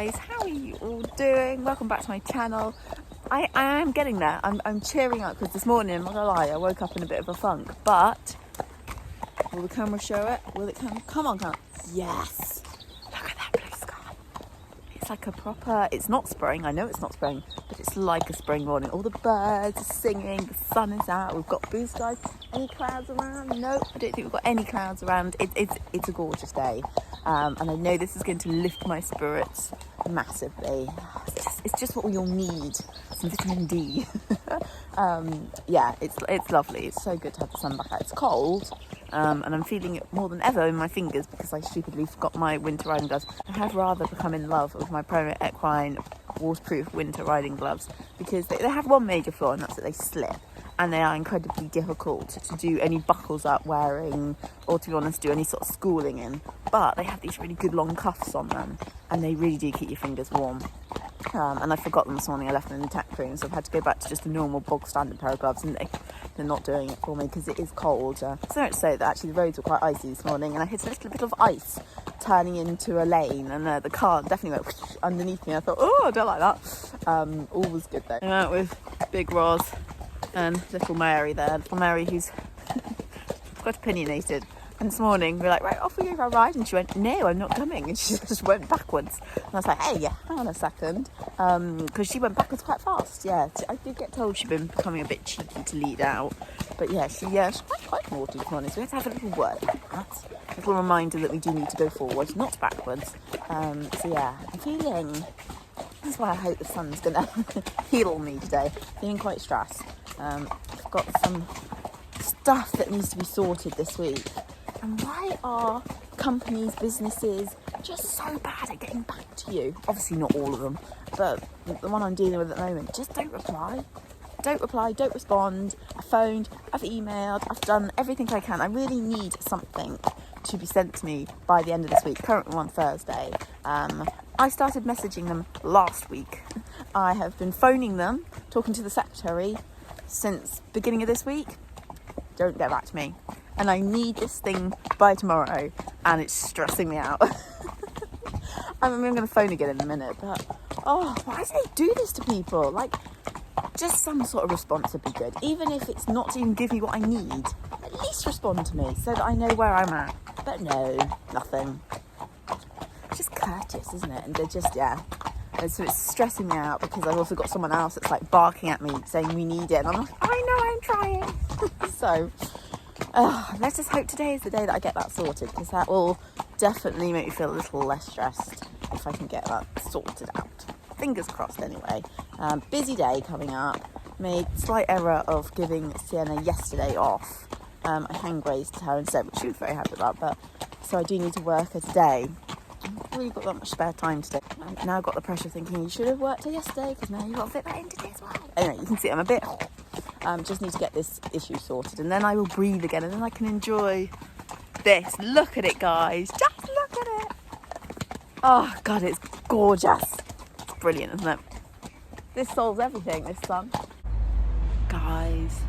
guys, how are you all doing? Welcome back to my channel. I am getting there. I'm cheering up because this morning, I'm not gonna lie, I woke up in a bit of a funk, but will the camera show it? Will it come on camera? Yes, look at that blue sky. It's like a proper, it's not spring, I know it's not spring, but it's like a spring morning. All the birds are singing, the sun is out, we've got blue skies. Any clouds around? No, I don't think we've got any clouds around. It's a gorgeous day, and I know this is going to lift my spirits massively. It's just what we all need, some vitamin D. Yeah, it's lovely. It's so good to have the sun back out. It's cold, and I'm feeling it more than ever in my fingers because I stupidly forgot my winter riding gloves. I have rather become in love with my Pro Equine waterproof winter riding gloves because they have one major flaw, and that's that they slip. And they are incredibly difficult to do any buckles up wearing, or to be honest, do any sort of schooling in. But they have these really good long cuffs on them, and they really do keep your fingers warm. And I forgot them this morning. I left them in the tech room, so I've had to go back to just a normal bog standard pair of gloves, and they're not doing it for me because it is cold. So much so that actually the roads were quite icy this morning, and I hit a little bit of ice turning into a lane, and the car definitely went underneath me. I thought, oh, I don't like that. All was good though. I went with Big Roz and little Mary there. Little Mary, who's quite opinionated. And this morning we were like, right, off we go for a ride, and she went, no, I'm not coming, and she just went backwards. And I was like, hey, hang on a second, because she went backwards quite fast. Yeah, I did get told she'd been becoming a bit cheeky to lead out, but yeah, she's quite naughty this morning, so we had to have a little word about that. A little reminder that we do need to go forward, not backwards. So yeah, I'm feeling, this is why I hope the sun's gonna heal me today. Feeling quite stressed. I've got some stuff that needs to be sorted this week. And why are companies, businesses just so bad at getting back to you? Obviously not all of them, but the one I'm dealing with at the moment, just don't reply. Don't reply, don't respond. I phoned, I've emailed, I've done everything I can. I really need something to be sent to me by the end of this week. Currently on Thursday. I started messaging them last week. I have been phoning them, talking to the secretary since beginning of this week. Don't get back to me. And I need this thing by tomorrow, and it's stressing me out. I'm going to phone again in a minute, but why do they do this to people? Like, just some sort of response would be good. Even if it's not to even give me what I need, at least respond to me so that I know where I'm at. But no, nothing. It's just courteous, isn't it? And they're just, and so it's stressing me out because I've also got someone else that's like barking at me saying we need it, and I'm like, I know, I'm trying. So let's just hope today is the day that I get that sorted, because that will definitely make me feel a little less stressed if I can get that sorted out. Fingers crossed anyway. Busy day coming up. Made slight error of giving Sienna yesterday off. I hand grazed her instead, which she was very happy about, but so I do need to work her today. I've not really got that much spare time today. I've now got the pressure thinking you should have worked her yesterday, because now you've got to fit that in today as well. Anyway, you can see I'm a bit just need to get this issue sorted, and then I will breathe again, and then I can enjoy this. Look at it, guys. Just look at it. Oh God, it's gorgeous. It's brilliant, isn't it? This solves everything, this sun. Guys,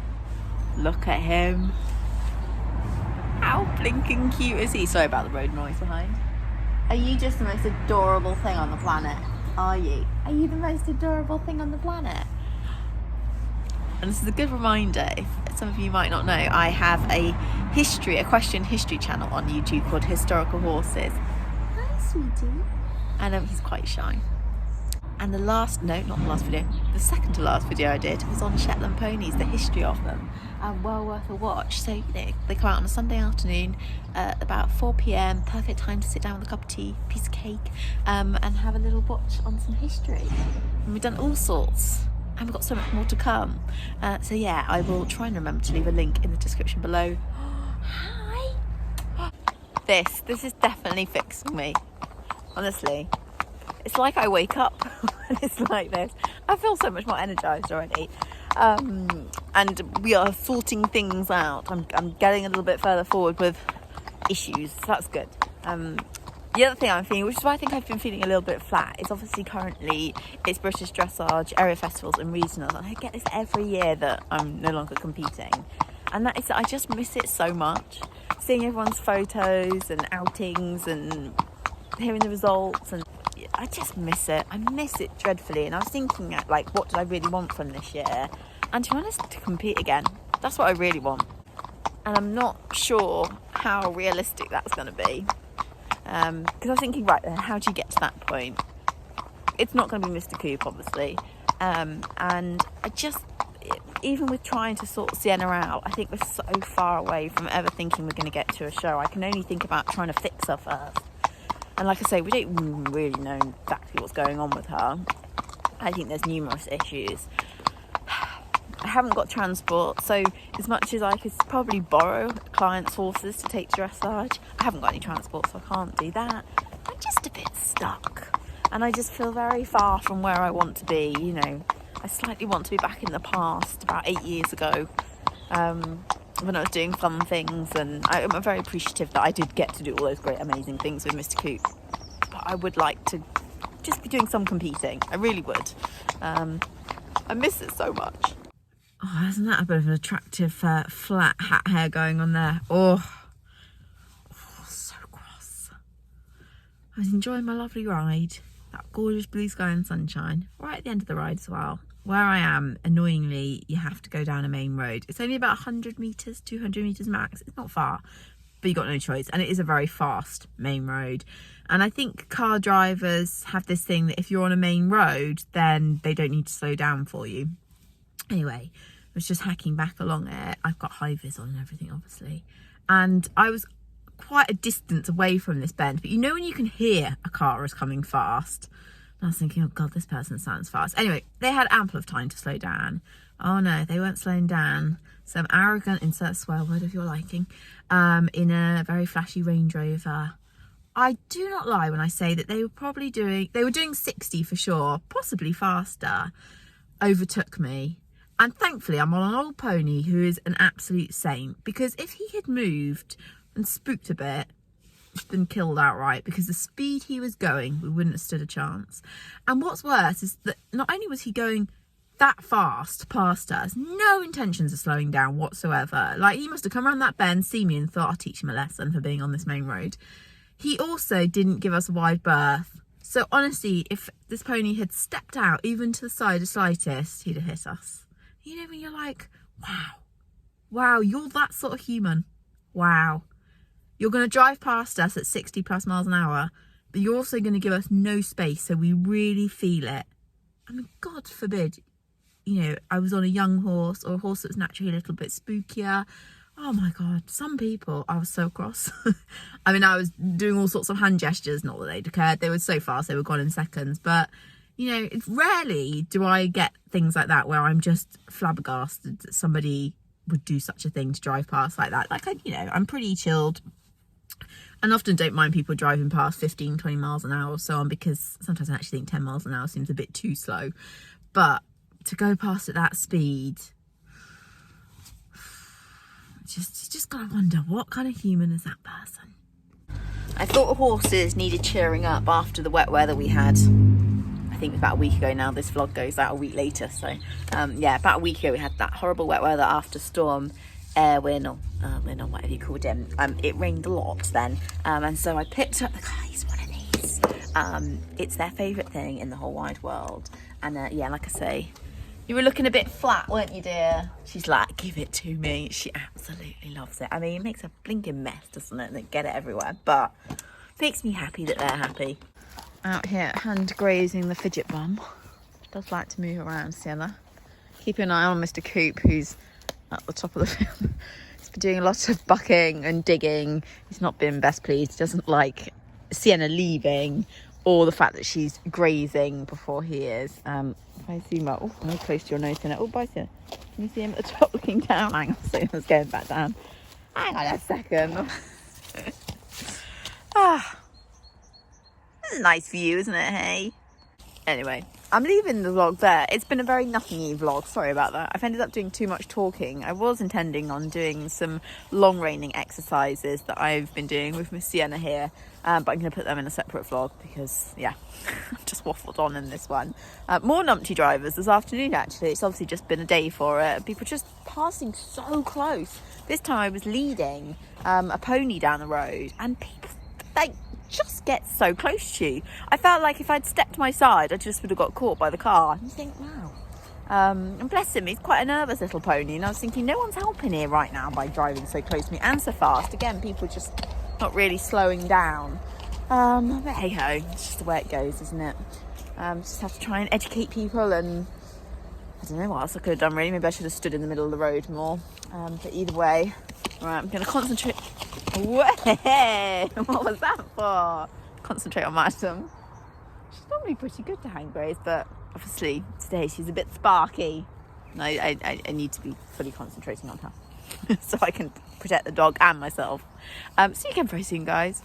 look at him. How blinking cute is he? Sorry about the road noise behind. Are you just the most adorable thing on the planet? Are you? Are you the most adorable thing on the planet? And this is a good reminder, if some of you might not know, I have a equestrian history channel on YouTube called Historical Horses. Hi, sweetie. And he's quite shy. And the second to last video I did was on Shetland ponies, the history of them. Well worth a watch. So, they come out on a Sunday afternoon at about 4 p.m, perfect time to sit down with a cup of tea, piece of cake, and have a little watch on some history. And we've done all sorts. And we've got so much more to come. So yeah, I will try and remember to leave a link in the description below. Hi! This is definitely fixing me. Honestly. It's like I wake up when it's like this. I feel so much more energised already. And we are sorting things out. I'm getting a little bit further forward with issues. So that's good. The other thing I'm feeling, which is why I think I've been feeling a little bit flat, is obviously currently it's British Dressage, area festivals and regionals, and I get this every year that I'm no longer competing. And that is that I just miss it so much. Seeing everyone's photos and outings and hearing the results, and I just miss it. I miss it dreadfully. And I was thinking, like, what did I really want from this year? And to be honest, to compete again. That's what I really want. And I'm not sure how realistic that's going to be. Because I was thinking, right then, how do you get to that point? It's not going to be Mr. Coop, obviously. And I just, even with trying to sort Sienna out, I think we're so far away from ever thinking we're going to get to a show. I can only think about trying to fix her first. And like I say, we don't really know exactly what's going on with her. I think there's numerous issues. I haven't got transport, so as much as I could probably borrow clients' horses to take dressage, I haven't got any transport, so I can't do that. I'm just a bit stuck. And I just feel very far from where I want to be, you know. I slightly want to be back in the past, about 8 years ago, when I was doing fun things, and I'm very appreciative that I did get to do all those great, amazing things with Mr. Coop. But I would like to just be doing some competing. I really would. I miss it so much. Oh, isn't that a bit of an attractive flat hat hair going on there? Oh, so gross. I was enjoying my lovely ride. That gorgeous blue sky and sunshine. Right at the end of the ride as well. Where I am, annoyingly, you have to go down a main road. It's only about 100 metres, 200 metres max. It's not far, but you've got no choice. And it is a very fast main road. And I think car drivers have this thing that if you're on a main road, then they don't need to slow down for you. Anyway, I was just hacking back along it. I've got high vis on and everything, obviously. And I was quite a distance away from this bend. But you know when you can hear a car is coming fast? I was thinking, oh God, this person sounds fast. Anyway, they had ample of time to slow down. Oh no, they weren't slowing down. Some arrogant, insert swear word if you're liking, in a very flashy Range Rover. I do not lie when I say that they were doing 60 for sure, possibly faster, overtook me. And thankfully, I'm on an old pony who is an absolute saint, because if he had moved and spooked a bit, been killed outright, because the speed he was going, we wouldn't have stood a chance. And what's worse is that not only was he going that fast past us, no intentions of slowing down whatsoever. Like, he must have come around that bend, see me, and thought, I'll teach him a lesson for being on this main road. He also didn't give us a wide berth. So honestly, if this pony had stepped out even to the side the slightest, he'd have hit us. You know, when you're like, wow, you're that sort of human. Wow. You're going to drive past us at 60 plus miles an hour, but you're also going to give us no space, so we really feel it. I mean, God forbid, you know, I was on a young horse, or a horse that was naturally a little bit spookier. Oh my God, some people, I was so cross. I mean, I was doing all sorts of hand gestures, not that they'd occurred. They were so fast, they were gone in seconds. But, you know, it's rarely do I get things like that where I'm just flabbergasted that somebody would do such a thing to drive past like that. Like, I'm pretty chilled. And often don't mind people driving past 15, 20 miles an hour or so on, because sometimes I actually think 10 miles an hour seems a bit too slow. But to go past at that speed, you just gotta wonder, what kind of human is that person? I thought the horses needed cheering up after the wet weather we had. I think it was about a week ago now. This vlog goes out a week later. So, yeah, about a week ago we had that horrible wet weather after Storm Erwin, or whatever you called him. It rained a lot then, and so I picked up the guys one of these. It's their favourite thing in the whole wide world. And yeah, like I say, you were looking a bit flat, weren't you, dear? She's like, give it to me. She absolutely loves it. I mean, it makes a blinking mess, doesn't it? They get it everywhere, but it makes me happy that they're happy. Out here, hand grazing the fidget bum. Does like to move around, Sienna. Keeping an eye on Mr. Coop, who's at the top of the field. He's been doing a lot of bucking and digging. He's not been best pleased. He doesn't like Sienna leaving, or the fact that she's grazing before he is. If I zoom up, oh, very close to your nose, Sienna. Oh, bye, Sienna. Can you see him at the top looking down? Hang on, Sienna's going back down. Hang on a second. This is a nice view, isn't it, hey? Anyway, I'm leaving the vlog there. It's been a very nothingy vlog. Sorry about that. I've ended up doing too much talking. I was intending on doing some long reining exercises that I've been doing with Miss Sienna here. But I'm going to put them in a separate vlog because, yeah, I've just waffled on in this one. More numpty drivers this afternoon, actually. It's obviously just been a day for it. People just passing so close. This time I was leading a pony down the road, and people, like, just gets so close to you. I felt like if I'd stepped to my side, I just would have got caught by the car. You think, wow. And bless him, he's quite a nervous little pony. And I was thinking, no one's helping here right now by driving so close to me and so fast. Again, people just not really slowing down. But hey ho, it's just the way it goes, isn't it? Just have to try and educate people, and I don't know what else I could have done really. Maybe I should have stood in the middle of the road more. But either way, right, I'm going to concentrate. Way! What was that for? Concentrate on Madam. She's normally pretty good to hang graze, but obviously today she's a bit sparky. And I need to be fully concentrating on her so I can protect the dog and myself. See you again very soon, guys.